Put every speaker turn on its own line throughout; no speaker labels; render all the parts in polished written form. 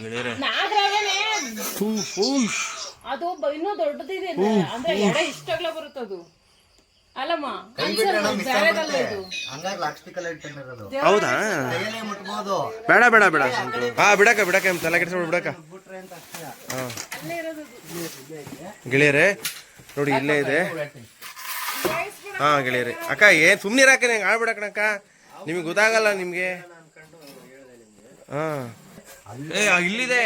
ಗೆಳೆಯರೆ
ಅದು ಇನ್ನೂ ದೊಡ್ಡದಿದೆ ಅಂದ್ರೆ ಎಡೆ ಇಷ್ಟಾಗ್ಲೇ ಬರುತ್ತದು ಅಲ್ಲಮ್ಮ.
ಹೌದಾ? ಬೇಡ ಬೇಡ ಬೇಡ ಹಾ ಬಿಡಕ ಬಿಡಕ ತಲೆ ಕೆಡಿಸ್ಬಿಡು ಬಿಡಕ. ಗೆಳೆಯರೆ ನೋಡಿ ಇಲ್ಲೇ ಇದೆ. ಹಾ ಗೆಳೆಯರೆ ಅಕ್ಕ ಏನ್ ಸುಮ್ನಿರಾಕ ನಂಗೆ ಆಡ್ಬಿಡಕಣಕ್ಕ, ನಿಮಗೆ ಗೊತ್ತಾಗಲ್ಲ ನಿಮ್ಗೆ. ಹಾ ಇಲ್ಲಿದೆ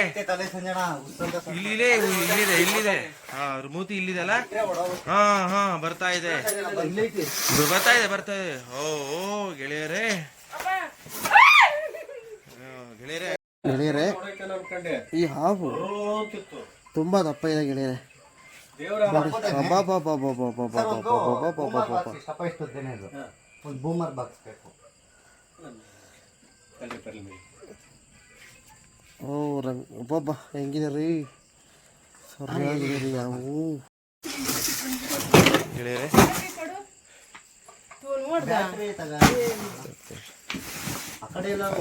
ಇಲ್ಲಿದೆ ಇಲ್ಲಿದೆ ಇಲ್ಲಿದೆ. ಹಾ ಮೂತಿ ಇಲ್ಲಿದೆ ಅಲ್ಲ. ಹಾ ಹಾ ಬರ್ತಾ ಇದೆ ಬರ್ತಾ ಇದೆ ಬರ್ತಾ ಇದೆ. ಓ ಗೆಳೆಯರೆ ಗೆಳೆಯರೆ
ಗೆಳೆಯರೆ ಈ ಹಾವು ತುಂಬಾ ದಪ್ಪ ಇದೆ ಗೆಳೆಯರೆ.
ಬೂಮರ್ ಬಾಕ್ಸ್ ಬೇಕು.
ಓ ಒಬ್ಬೊಬ್ಬ ಹೆಂಗಿದೆ ರೀ, ಸರಿಯಾಗಿದೆ ರೀ ಹಾವು
ಗೆಳೆಯರೆ.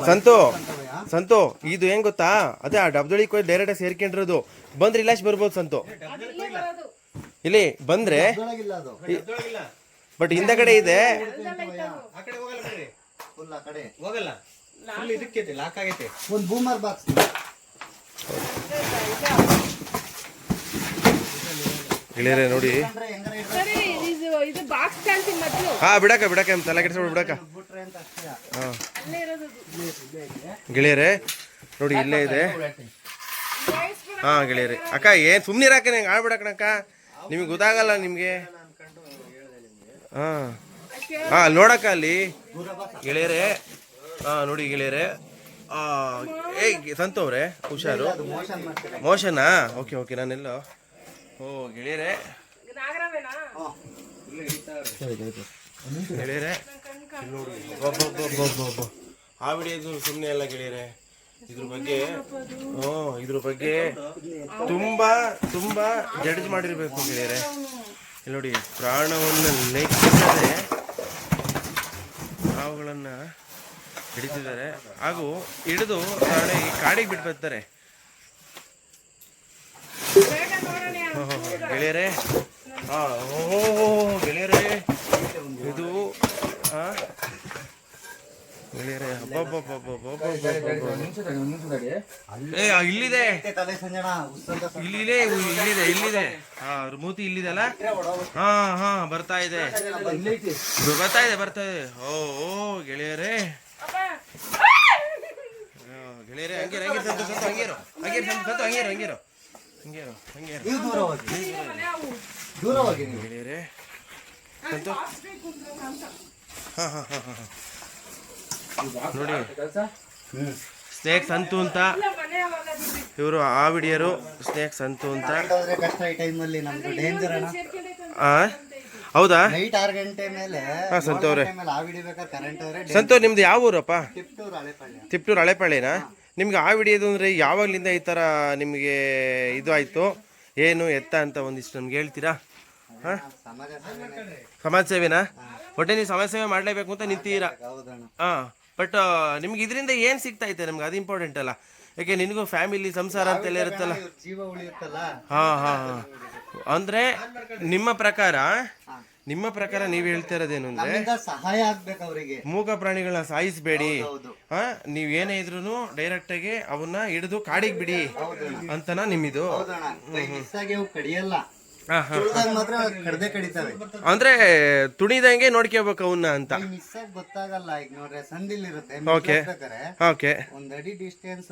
ಸಂತು ಸಂತು ಇದು ಹೆಂಗ್ ಗೊತ್ತಾ, ಅದೇ ಆ ಡಬ್ದೊಳಿಗೆ ಹೋಗಿ ಡೈರೆಕ್ಟ್ ಸೇರ್ಕೊಂಡಿರೋದು. ಬಂದ್ರೆ ಇಲ್ಲಾಶ್ ಬರ್ಬೋದು ಸಂತು, ಇಲ್ಲಿ ಬಂದ್ರೆ. ಬಟ್ ಹಿಂದಗಡೆ ಇದೆ.
ಒಂದು ಬೂಮರ್ ಬಾಕ್ಸ್
ಗೆಳೆಯರೆ ನೋಡಿ. ಹಾ ಬಿಡಕ ಬಿಡಕ ತಲೆ ಕೆಡಿಸ್ಬಿಡು ಬಿಡಕ. ಹಾ ಗೆಳೆಯರೆ ನೋಡಿ ಇಲ್ಲೇ ಇದೆ. ಹಾ ಗೆಳೆಯರೆ ಅಕ್ಕ ಏನ್ ಸುಮ್ನಿರಾಕ ನಂಗೆ ಆಡ್ಬಿಡಕಣಕ್ಕ, ನಿಮಗೆ ಗೊತ್ತಾಗಲ್ಲ ನಿಮ್ಗೆ. ಹಾ ಹಾ ನೋಡಕ್ಕ ಅಲ್ಲಿ ಗೆಳೆಯರೆ. ಹಾ ನೋಡಿ ಗೆಳೆಯರೆ. ಸಂತು ಅವ್ರೆ ಹುಷಾರು. ಮೋಷನಾ? ಓಕೆ ಓಕೆ ನಾನೆಲ್ಲೋ. ಓ ಗೆಳೆಯರೆ ಗೆಳೆಯರೆ ಆ ವಿಡಿಯೋದು ಸುಮ್ಮನೆ ಅಲ್ಲ ಗೆಳೆಯರೆ, ಇದ್ರ ಬಗ್ಗೆ ತುಂಬಾ ತುಂಬಾ ಜಡ್ಜ್ ಮಾಡಿರ್ಬೇಕು ಗೆಳೆಯರೆ. ಇಲ್ಲಿ ನೋಡಿ ಪ್ರಾಣವನ್ನು ಲೆಕ್ಕಿಸದೆ ಹಾವುಗಳನ್ನ ಹಿಡಿತಿದ್ದಾರೆ, ಹಾಗೂ ಹಿಡಿದು ಕಾಡಿಗೆ ಬಿಟ್ಟು ಬರ್ತಾರೆ ಗೆಳೆಯರೆ. ಗೆಳೆಯರೆ ಇದು ಗೆಳೆಯರೆ ಇಲ್ಲಿದೆ ಇಲ್ಲಿದೆ ಇಲ್ಲಿದೆ ಇಲ್ಲಿದೆ. ಹಾ ಮೂತಿ ಇಲ್ಲಿದೆ ಅಲ್ಲ. ಹಾ ಹಾ ಬರ್ತಾ ಇದೆ ಬರ್ತಾ ಇದೆ ಬರ್ತಾ ಇದೆ. ಓ ಗೆಳೆಯರೆ ಗೆಳೆಯರೆ ಹಂಗೇರು ಹಂಗೇರು ಸಂತು ಸಂತು ಹಂಗೇರು ಹಂಗೇರು ಸಂತು ಹಂಗೇರು ಹಂಗೇರು ಹಂಗೇರು ಹಂಗೇರು ಗೆಳೆಯರೆ ಸಂತು. ಹಾ ಹಾ ಹಾ ಹಾ ನೋಡಿ ಸ್ನೇಕ್ ಸಂತು ಅಂತ ಇವರು ಆ ವಿಡಿಯರು. ಸ್ನೇಕ್ ಸಂತು ಅಂತ. ಹೌದಾ? ಸಂತು ಅವ್ರೆ ಸಂತು ನಿಮ್ದು ಯಾವ ಊರಪ್ಪ? ತಿಪ್ಟೂರು ಹಳೆಪಳ್ಳಿನಾ? ನಿಮ್ಗೆ ಆ ವಿಡಿಯೋದು ಅಂದ್ರೆ ಯಾವಾಗ್ಲಿಂದ ಈ ತರ ನಿಮ್ಗೆ ಇದು ಆಯ್ತು, ಏನು ಎತ್ತ ಅಂತ ಒಂದಿಷ್ಟು ನಮ್ಗೆ ಹೇಳ್ತೀರಾ? ಹಾ ಸಮಾಜ ಸೇವೆನಾ? ಒಟ್ಟೆ ನೀವು ಸಮಾಜ ಸೇವೆ ಮಾಡ್ಲೇಬೇಕು ಅಂತ ನಿಂತೀರಾ? ಹಾ ಬಟ್ ನಿಮ್ಗೆ ಇದರಿಂದ ಏನ್ ಸಿಗ್ತಾ ಐತೆ ನಮ್ಗೆ, ಅದು ಇಂಪಾರ್ಟೆಂಟ್ ಅಲ್ಲ. ಯಾಕೆ ನಿನಗೂ ಫ್ಯಾಮಿಲಿ ಸಂಸಾರ ಅಂತೆಲ್ಲ ಇರುತ್ತಲ್ಲ. ಹಾ ಹಾ ಹಾ ಅಂದ್ರೆ ನಿಮ್ಮ ಪ್ರಕಾರ ನೀವ್ ಹೇಳ್ತಾ ಇರೋದೇನು ಅಂದ್ರೆ
ಸಹಾಯ ಆಗ್ಬೇಕು ಅವರಿಗೆ.
ಮೂಕ ಪ್ರಾಣಿಗಳನ್ನ ಸಾಯಿಸಬೇಡಿ, ಹಾ ನೀವ್ ಏನೇ ಇದ್ರು ಡೈರೆಕ್ಟ್ ಆಗಿ ಅವನ್ನ ಹಿಡಿದು ಕಾಡಿಗೆ ಬಿಡಿ ಅಂತನಾ ನಿಮ್ಮಿದು?
ಕಡಿಯಲ್ಲ,
ಅಂದ್ರೆ ತುಣಿದಂಗೆ ನೋಡ್ಕೋಬೇಕು ಅವನ್ನ ಅಂತ.
ಗೊತ್ತಾಗಲ್ಲ. ಈಗ ನೋಡ್ರೆ ಸಂದಿಲ್ ಇರುತ್ತೆ,
ಓಕೆ
ಒಂದ್ ಅಡಿ ಡಿಸ್ಟೆನ್ಸ್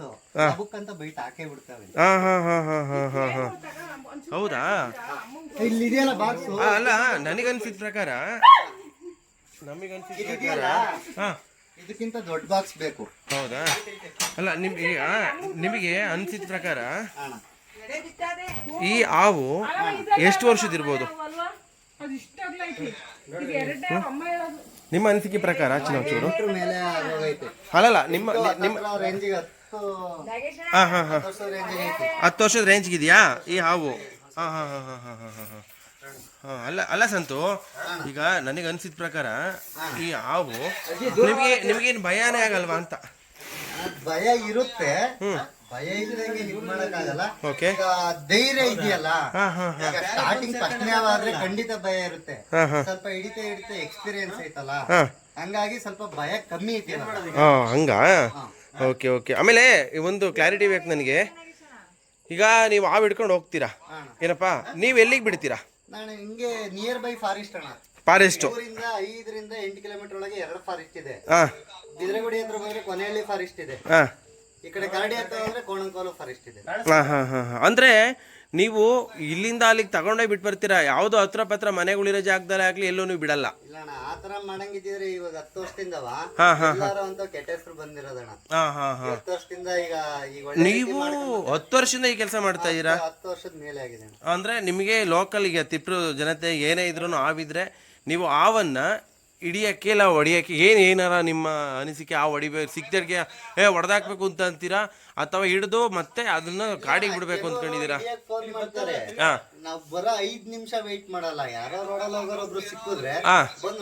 ಅಂತ ಬೈಟ್ ಹಾಕೇ ಬಿಡ್ತವೆ.
ಹೌದಾ?
ಇಲ್ಲಿದೆಯಲ್ಲ ಬಾಕ್ಸ್.
ಅಲ್ಲ ನನಗನ್ಸಿದ ಪ್ರಕಾರ
ಇದಕ್ಕಿಂತ ದೊಡ್ಡ ಬಾಕ್ಸ್ ಬೇಕು.
ಹೌದಾ? ಅಲ್ಲ ನಿಮಗೆ ಅನ್ಸಿದ ಪ್ರಕಾರ ಈ ಹಾವು ಎಷ್ಟು ವರ್ಷದಿರ್ಬೋದು ನಿಮ್ಮ ಅನಿಸಿಕೆ ಪ್ರಕಾರ? ಚೂರು ಅಲ್ಲಲ್ಲ ನಿಮ್ಮ 10 ವರ್ಷದ ರೇಂಜ್ಗಿದೆಯಾ ಈ ಹಾವು? ಅಲ್ಲ ಸಂತು, ಈಗ ನನಗೆ ಅನ್ಸಿದ ಪ್ರಕಾರ ಈ ಹಾವು ನಿಮಗೇನು ಭಯಾನೇ ಆಗಲ್ವಾ ಅಂತ?
ಭಯ ಇರುತ್ತೆ, ಭಯ ಇದ್ದಂಗೆ ಇದ್ ಮಾಡಕ್ಕಾಗಲ್ಲ.
ಓಕೆ.
ಈಗ ಧೈರ್ಯ ಇದೆಯಲ್ಲ,
ಹಾ ಹಾ ಹಾ
ಸ್ಟಾರ್ಟಿಂಗ್ ಫಸ್ಟ್ನೇವಾದ್ರೆ ಖಂಡಿತ ಭಯ ಇರುತ್ತೆ.
ಹಾ ಹಾ
ಸ್ವಲ್ಪ ಹಿಡಿತಾ ಎಕ್ಸ್ಪೀರಿಯನ್ಸ್ ಐತಲ್ಲ,
ಹಾ
ಹಂಗಾಗಿ ಸ್ವಲ್ಪ ಭಯ ಕಮ್ಮಿ ಐತಿ.
ಹಾ ಹಂಗಾ? Okay okay. ಆಮೇಲೆ ಒಂದು ಕ್ಲಾರಿಟಿ ಬೇಕು ನನಗೆ. ಈಗ ನೀವು ಹಾವು ಹಿಡ್ಕೊಂಡು ಹೋಗ್ತೀರಾ ಏನಪ್ಪ, ನೀವು ಎಲ್ಲಿಗೆ ಬಿಡ್ತೀರಾ?
ನಾನು ಹಿಂಗೆ ನಿಯರ್ ಬೈ ಫಾರೆಸ್ಟ್ ಅಣ್ಣ,
ಫಾರೆಸ್ಟು.
5 ರಿಂದ 8 ಕಿಲೋಮೀಟರ್ ಒಳಗೆ 2 ಫಾರೆಸ್ಟ್ ಇದೆ.
ಹಾಂ
ಬಿದ್ರಗುಡಿ ಹತ್ರ ಬಂದ್ರೆ ಕೊನೆಹಳ್ಳಿ ಫಾರೆಸ್ಟ್ ಇದೆ,
ಹಾಂ
ಈ ಕಡೆ ಕರಡಿ ಹತ್ರ ಬಂದ್ರೆ ಕೋಣಂಕೋಲು ಫಾರೆಸ್ಟ್ ಇದೆ.
ಹಾಂ ಹಾಂ ಹಾಂ ಅಂದರೆ ನೀವು ಇಲ್ಲಿಂದ ಅಲ್ಲಿಗೆ ತಗೊಂಡೋಗಿ ಬಿಟ್ಟು ಬರ್ತೀರಾ, ಯಾವುದೋ ಹತ್ರ ಪತ್ರ ಮನೆಗಳಿರೋ ಜಾಗದಲ್ಲಿ ಆಗಲಿ ಎಲ್ಲೂ ನೀವು ಬಿಡಲ್ಲ?
ಇಲ್ಲ ಅಣ್ಣ, ಆತರ ಮಾಡಂಗಿದ್ರೆ ಇವಾಗ 10 ವರ್ಷದಿಂದವ
ಹಾ, ಹಾ,
ಎಲ್ಲಾರು ಅಂತ ಕೆಟ್ಟ ಹೆಸರು ಬಂದಿರೋದಣ್ಣ.
ಹಾಂ ಹಾಂ ಹಾಂ
10 ವರ್ಷದಿಂದ ಈಗ ಒಳ್ಳೆ
ನೀವು 10 ವರ್ಷದಿಂದ ಈ ಕೆಲಸ ಮಾಡ್ತಾ ಇದ್ದೀರಾ?
10 ವರ್ಷದ ಮೇಲೆ ಆಗಿದೆ ಅಣ್ಣ.
ಅಂದರೆ ನಿಮಗೆ ಲೋಕಲ್ ಈಗ ತಿಪ್ಟೂರು ಜನತೆ ಏನೇ ಇದ್ರೂ ಹಾವಿದ್ರೆ ನೀವು ಹಾವನ್ನು ಹಿಡಿಯೋಕ್ಕೆ ಇಲ್ಲ ಹೊಡಿಯೋಕ್ಕೆ ಏನಾರ ನಿಮ್ಮ ಅನಿಸಿಕೆ? ಆ ಹೊಡಿಬೇಕು ಸಿಕ್ತಡ್ಗೆ ಹೊಡೆದಾಕ್ಬೇಕು ಅಂತ ಅಂತೀರಾ, ಅಥವಾ ಹಿಡಿದು ಮತ್ತೆ ಅದನ್ನ ಗಾಡಿಗೆ ಬಿಡಬೇಕು ಅಂದ್ಕೊಂಡಿದ್ದೀರಾ?
ಫೋನ್ ಮಾಡ್ತಾರೆ,
ಹಾ
ನಾವ್ ಬರೋ 5 ನಿಮಿಷ ವೆಯ್ಟ್ ಮಾಡಲ್ಲ. ಯಾರೋ ರೋಡಲ್ಲಿ ಹೋಗೋರೊಬ್ರು ಸಿಕ್ಕಿದ್ರೆ
ಹಾ
ಬಂದು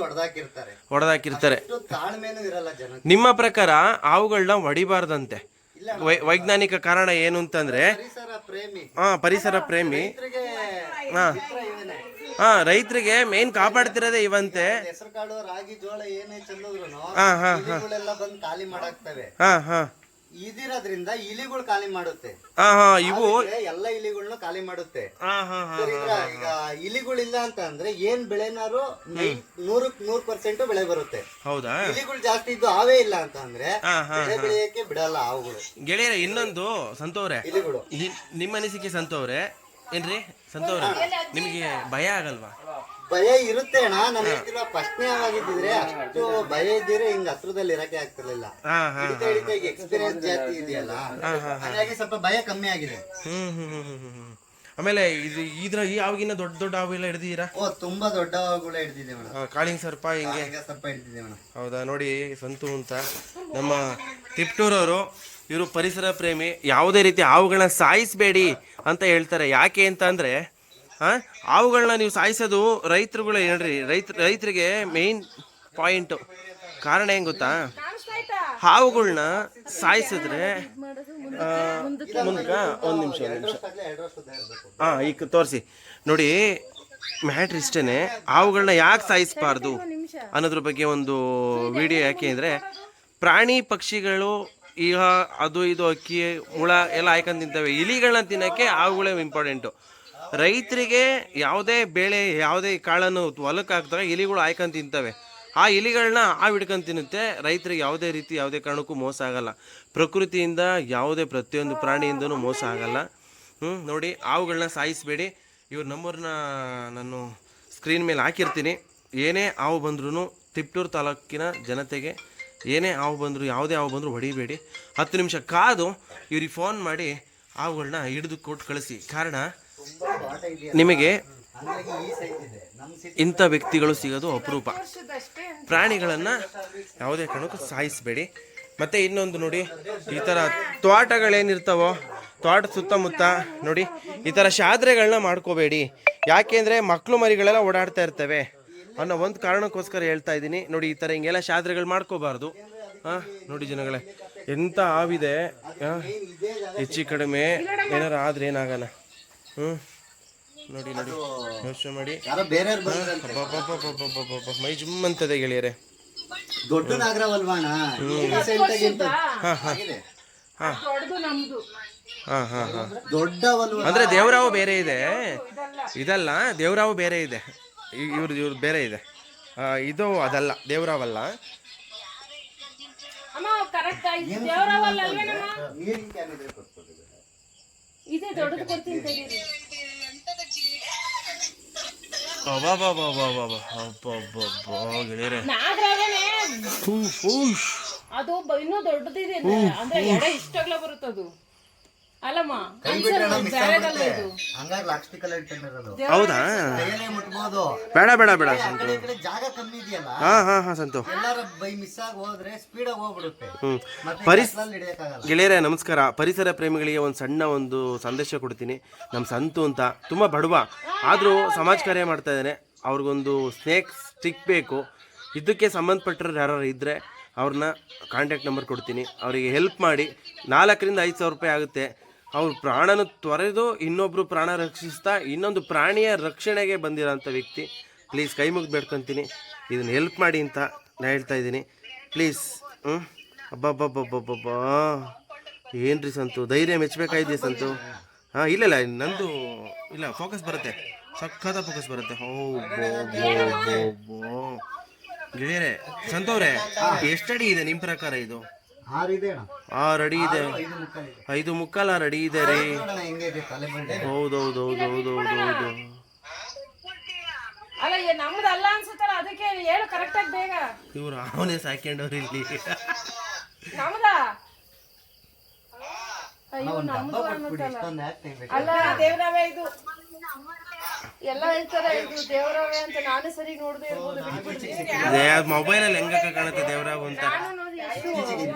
ಹೊಡೆದಾಕಿರ್ತಾರೆ.
ಅಷ್ಟು ತಾಳ್ಮೆನೂ ಇರಲ್ಲ ಜನ.
ನಿಮ್ಮ ಪ್ರಕಾರ ಹಾವುಗಳನ್ನ ಹೊಡಿಬಾರ್ದಂತೆ,
ಇಲ್ಲ
ವೈಜ್ಞಾನಿಕ ಕಾರಣ ಏನು ಅಂತಂದ್ರೆ
ಪರಿಸರ ಪ್ರೇಮಿ,
ಪರಿಸರ ಪ್ರೇಮಿ.
ರೈತರಿಗೆ
ಹಾ
ಮಿತ್ರ ಇವನೇ.
ರೈತರಿಗೆ ಮೇನ್ ಕಾಪಾಡ್ತಿರೋದೇ ಇವಂತೆ.
ಹೆಸರು ಕಾಳು ರಾಗಿ ಜೋಳ ಏನೇ ಚೆಲ್ಲಿದ್ರು
ಹಾ ಹಾ
ಇಲಿಗಳೆಲ್ಲ ಬಂದು ಖಾಲಿ ಮಾಡಾಕ್ತವೆ.
ಹಾ ಹಾ
ಇದಿರೋದ್ರಿಂದ ಇಲಿಗಳು ಖಾಲಿ ಮಾಡುತ್ತೆ.
ಹಾ ಹಾ ಇವು
ಎಲ್ಲ ಇಲಿಗಳನ್ನ ಖಾಲಿ ಮಾಡುತ್ತೆ.
ಹಾ ಹಾ ಹಾ
ಈಗ ಇಲಿಗಳಿಲ್ಲ ಅಂತ ಅಂದ್ರೆ ಏನ್ ಬೆಳೆನಾರು 100% ಬೆಳೆ ಬರುತ್ತೆ.
ಹೌದಾ?
ಇಲಿಗಳು ಜಾಸ್ತಿ ಇದ್ದು ಹಾವೇ ಇಲ್ಲ ಅಂತ ಅಂದ್ರೆ
ಹಾ ಹಾ
ಬೆಳೆ ಬೆಳೆಯಕ್ಕೆ ಬಿಡಲ್ಲ ಹಾವುಗಳು.
ಗೆಳೆಯರೆ ಇನ್ನೊಂದು ಸಂತೋವ್ರೆ,
ಇಲಿಗಳು
ನಿಮ್ಮ ಅನಿಸಿಕೆ ಸಂತೋವ್ರೆ ಏನ್ರಿ? ಸಂತೋವ್ರೆ ನಿಮಗೆ ಭಯ ಆಗಲ್ವಾ?
ಭಯ ಇರುತ್ತೆ ಅಣ್ಣ. ನಾನು ಹೇಳ್ತಿಲ್ಲ, ಫಸ್ಟ್ನೇ ಆಗಿದ್ದಿದ್ರೆ ಅಷ್ಟು ಭಯ ಇದ್ದಿದ್ರೆ ಹಿಂಗ್ ಹತ್ರದಲ್ಲಿ ಇರಕ್ಕೆ ಆಗ್ತಿರ್ಲಿಲ್ಲ.
ಹಾ ಹಾ
ಹಿಡಿತಾ ಹಿಡಿತಾ ಈಗ ಎಕ್ಸ್ಪೀರಿಯನ್ಸ್ ಜಾಸ್ತಿ ಇದೆಯಲ್ಲ, ಹಾಗಾಗಿ ಸ್ವಲ್ಪ ಭಯ ಕಮ್ಮಿ ಆಗಿದೆ.
ಆಮೇಲೆ ಈ ಹಾವಿಗಿನ್ನ ದೊಡ್ಡ ದೊಡ್ಡ ಹಾವು ಎಲ್ಲ ಹಿಡ್ದಿದ್ದೀರಾ?
ಓ, ತುಂಬಾ ದೊಡ್ಡ ಹಾವುಗಳು ಹಿಡ್ದಿದ್ದೇವೆ ಅಣ್ಣ.
ಕಾಳಿಂಗ್ ಸರ್ಪ ಹಿಂಗೆ
ಸ್ವಲ್ಪ ಹಿಡ್ದಿದ್ದೇವೆ ಅಣ್ಣ.
ಹೌದಾ? ನೋಡಿ ಸಂತು ಅಂತ ನಮ್ಮ ತಿಪ್ಟೂರವರು, ಇವರು ಪರಿಸರ ಪ್ರೇಮಿ. ಯಾವುದೇ ರೀತಿ ಹಾವುಗಳನ್ನ ಸಾಯಿಸಬೇಡಿ ಅಂತ ಹೇಳ್ತಾರೆ. ಯಾಕೆ ಅಂತ ಅಂದರೆ ಹಾವುಗಳನ್ನ ನೀವು ಸಾಯಿಸೋದು ರೈತರುಗಳು ಹೇಳ್ರಿ, ರೈತರಿಗೆ ಮೇಯ್ನ್ ಪಾಯಿಂಟು. ಕಾರಣ ಏನು ಗೊತ್ತಾ? ಹಾವುಗಳನ್ನ ಸಾಯಿಸಿದ್ರೆ ಮುಂದಕ್ಕೆ ಒಂದು ನಿಮಿಷ ಹಾಂ ಈಗ ತೋರಿಸಿ ನೋಡಿ. ಮ್ಯಾಟ್ರ್ ಇಷ್ಟೇ, ಹಾವುಗಳನ್ನ ಯಾಕೆ ಸಾಯಿಸಬಾರ್ದು ಅನ್ನೋದ್ರ ಬಗ್ಗೆ ಒಂದು ವಿಡಿಯೋ. ಯಾಕೆ ಅಂದರೆ ಪ್ರಾಣಿ ಪಕ್ಷಿಗಳು ಈಗ ಅದು ಇದು ಅಕ್ಕಿ ಮುಳ ಎಲ್ಲ ಹಾಯ್ಕೊಂಡು ತಿಂತವೆ. ಇಲಿಗಳನ್ನ ತಿನ್ನೋಕ್ಕೆ ಹಾವುಗಳೇ ಇಂಪಾರ್ಟೆಂಟು. ರೈತರಿಗೆ ಯಾವುದೇ ಬೆಳೆ ಯಾವುದೇ ಕಾಳನ್ನು ಹೊಲಕ್ಕೆ ಹಾಕಿದಾಗ ಇಲಿಗಳು ಹಾಯ್ಕೊಂಡು ತಿಂತವೆ. ಆ ಇಲಿಗಳನ್ನ ಹಿಡ್ಕೊಂಡು ತಿನ್ನುತ್ತೆ. ರೈತರಿಗೆ ಯಾವುದೇ ರೀತಿ ಯಾವುದೇ ಕಾರಣಕ್ಕೂ ಮೋಸ ಆಗಲ್ಲ. ಪ್ರಕೃತಿಯಿಂದ ಯಾವುದೇ ಪ್ರತಿಯೊಂದು ಪ್ರಾಣಿಯಿಂದನೂ ಮೋಸ ಆಗಲ್ಲ. ನೋಡಿ, ಹಾವುಗಳನ್ನ ಸಾಯಿಸಬೇಡಿ. ಇವ್ರ ನಂಬರ್ನ ನಾನು ಸ್ಕ್ರೀನ್ ಮೇಲೆ ಹಾಕಿರ್ತೀನಿ. ಏನೇ ಹಾವು ಬಂದ್ರೂ ತಿಪ್ಟೂರು ತಾಲೂಕಿನ ಜನತೆಗೆ ಏನೇ ಹಾವು ಬಂದರೂ ಯಾವುದೇ ಹಾವು ಬಂದರೂ ಹೊಡಿಬೇಡಿ. 10 ನಿಮಿಷ ಕಾದು ಇವ್ರಿಗೆ ಫೋನ್ ಮಾಡಿ ಹಾವುಗಳನ್ನ ಹಿಡಿದು ಕೊಟ್ಟು ಕಳಿಸಿ. ಕಾರಣ ನಿಮಗೆ ಇಂಥ ವ್ಯಕ್ತಿಗಳು ಸಿಗೋದು ಅಪರೂಪ. ಪ್ರಾಣಿಗಳನ್ನು ಯಾವುದೇ ಕಾರಣಕ್ಕೂ ಸಾಯಿಸಬೇಡಿ. ಮತ್ತು ಇನ್ನೊಂದು ನೋಡಿ, ಈ ಥರ ತೋಟಗಳೇನಿರ್ತಾವೋ ತೋಟದ ಸುತ್ತಮುತ್ತ ನೋಡಿ ಈ ಥರ ಶಾದ್ರೆಗಳನ್ನ ಮಾಡ್ಕೋಬೇಡಿ. ಯಾಕೆಂದರೆ ಮಕ್ಕಳು ಮರಿಗಳೆಲ್ಲ ಓಡಾಡ್ತಾ ಇರ್ತವೆ ಅನ್ನೋ ಒಂದು ಕಾರಣಕ್ಕೋಸ್ಕರ ಹೇಳ್ತಾ ಇದ್ದೀನಿ. ನೋಡಿ, ಈ ಥರ ಹಿಂಗೆಲ್ಲ ಶಾದ್ರೆಗಳು ಮಾಡ್ಕೋಬಾರ್ದು. ನೋಡಿ ಜನಗಳೇ, ಎಂಥ ಹಾವಿದೆ. ಹೆಚ್ಚು ಕಡಿಮೆ ಏನಾರು ಆದರೆ ಏನಾಗಲ್ಲ. ನೋಡಿ ನೋಡಿ ಯೋಚನೆ ಮಾಡಿ. ಮೈ ಜುಮ್ಮಂತದೆ ಗೆಳೆಯರೆ.
ದೊಡ್ಡ ನಾಗರವಲ್ವಾಣ ದೊಡ್ಡವಲ್ವ
ಅಂದ್ರೆ ದೇವರಾವು ಬೇರೆ ಇದೆ, ಇದಲ್ಲ. ದೇವರಾವು ಬೇರೆ ಇದೆ, ಇವ್ರದ್ದು ಬೇರೆ ಇದೆ. ಇದು ಅದಲ್ಲ, ದೇವರಾವಲ್ಲ. ಗೆಳೆಯರೆ
ಅದು ಇನ್ನೂ ದೊಡ್ಡದಿದೆ ಅಂದ್ರೆ ಎಡೆ ಇಷ್ಟಾಗ್ಲ ಬರುತ್ತದು. ಅಲ್ಲಮ್ಮ
ಹೌದಾ? ಬೇಡ ಬೇಡ ಬೇಡ
ಜಾಗ ಕಮ್ಮಿ ಇದೆಯಲ್ಲ.
ಸಂತು
ಎಲ್ಲಾರ ಬೈ ಮಿಸ್ ಆಗಿ ಹೋದ್ರೆ ಸ್ಪೀಡ್ ಆಗಿ ಹೋಗ್ಬಿಡುತ್ತೆ.
ಗೆಳೆಯರೇ ನಮಸ್ಕಾರ. ಪರಿಸರ ಪ್ರೇಮಿಗಳಿಗೆ ಒಂದು ಸಣ್ಣ ಒಂದು ಸಂದೇಶ ಕೊಡ್ತೀನಿ. ನಮ್ಮ ಸಂತು ಅಂತ ತುಂಬ ಬಡವ, ಆದರೂ ಸಮಾಜ ಕಾರ್ಯ ಮಾಡ್ತಾ ಇದ್ದಾನೆ. ಅವ್ರಿಗೊಂದು ಸ್ನೇಕ್ ಸ್ಟಿಕ್ ಬೇಕು. ಇದಕ್ಕೆ ಸಂಬಂಧಪಟ್ಟರು ಯಾರು ಇದ್ದರೆ ಅವ್ರನ್ನ ಕಾಂಟ್ಯಾಕ್ಟ್ ನಂಬರ್ ಕೊಡ್ತೀನಿ, ಅವರಿಗೆ ಹೆಲ್ಪ್ ಮಾಡಿ. 4,000 ರಿಂದ 5,000 ರೂಪಾಯಿ ಆಗುತ್ತೆ. ಅವ್ರ ಪ್ರಾಣನ ತೊರೆದು ಇನ್ನೊಬ್ಬರು ಪ್ರಾಣ ರಕ್ಷಿಸ್ತಾ ಇನ್ನೊಂದು ಪ್ರಾಣಿಯ ರಕ್ಷಣೆಗೆ ಬಂದಿರೋಂಥ ವ್ಯಕ್ತಿ. ಪ್ಲೀಸ್ ಕೈ ಮುಗಿದು ಬೇಡ್ಕೊತೀನಿ, ಇದನ್ನು ಹೆಲ್ಪ್ ಮಾಡಿ ಅಂತ ನಾನು ಹೇಳ್ತಾ ಇದ್ದೀನಿ. ಪ್ಲೀಸ್. ಅಬ್ಬಬ್ಬಬ್ಬಬ್ಬಬ್ಬಾ, ಏನು ರೀ ಸಂತು, ಧೈರ್ಯ ಮೆಚ್ಚಬೇಕಾಗಿದೆ ಸಂತು. ಹಾಂ, ಇಲ್ಲ ನಂದು ಇಲ್ಲ, ಫೋಕಸ್ ಬರುತ್ತೆ, ಸಖತ್ತ ಫೋಕಸ್ ಬರುತ್ತೆ. ಗೆಳೆಯರೆ, ಸಂತವ್ರೆ, ಎಷ್ಟಡಿ ಇದೆ ನಿಮ್ಮ ಪ್ರಕಾರ ಇದು?
6 ಇದೆ ಅಣ್ಣ.
6 ಅಡಿ ಇದೆ. 5.25 ಅಡಿ ಇದೆ ರೀ.
ನೋಡೋಣ ಹೆಂಗೈತೆ ತಲೆ ಬಂಡೆ.
ಹೌದೌದು.
ಅಲ್ಲ ನಮ್ದು ಅಲ್ಲ ಅನ್ಸುತ್ತಲ್ಲ, ಅದಕ್ಕೆ ಹೇಳು ಕರೆಕ್ಟ್ ಆಗಿ ಬೇಗ.
ಇವ್ರು ಅವನೇ ಸಾಕ್ಯಂಡವ್ರು ಇಲ್ಲಿ.
ನಮ್ದ ಅಯ್ಯೋ
ಒಂದು
ನಮ್ದು
ಡಬ್ಬ ಕೊಟ್ಬಿಡಿ,
ಅನ್ನುತ್ತಲ್ಲ.
ಇಷ್ಟೊಂದು ಯಾಕೆ ತೆಗಿಬೇಕು?
ಅಲ್ಲ ದೇವರಾವೆ ಇದು ಎಲ್ಲ ಹೇಳ್ತಾರೆ, ಇದು ದೇವರಾವೆ ಅಂತ. ನಾನು ಸರಿ ನೋಡ್ದೆ ಇರ್ಬೋದು,
ಮೊಬೈಲಲ್ಲಿ ಹೆಂಗಕ್ಕ ಕಾಣುತ್ತೆ ದೇವರಾಗು ಅಂತ.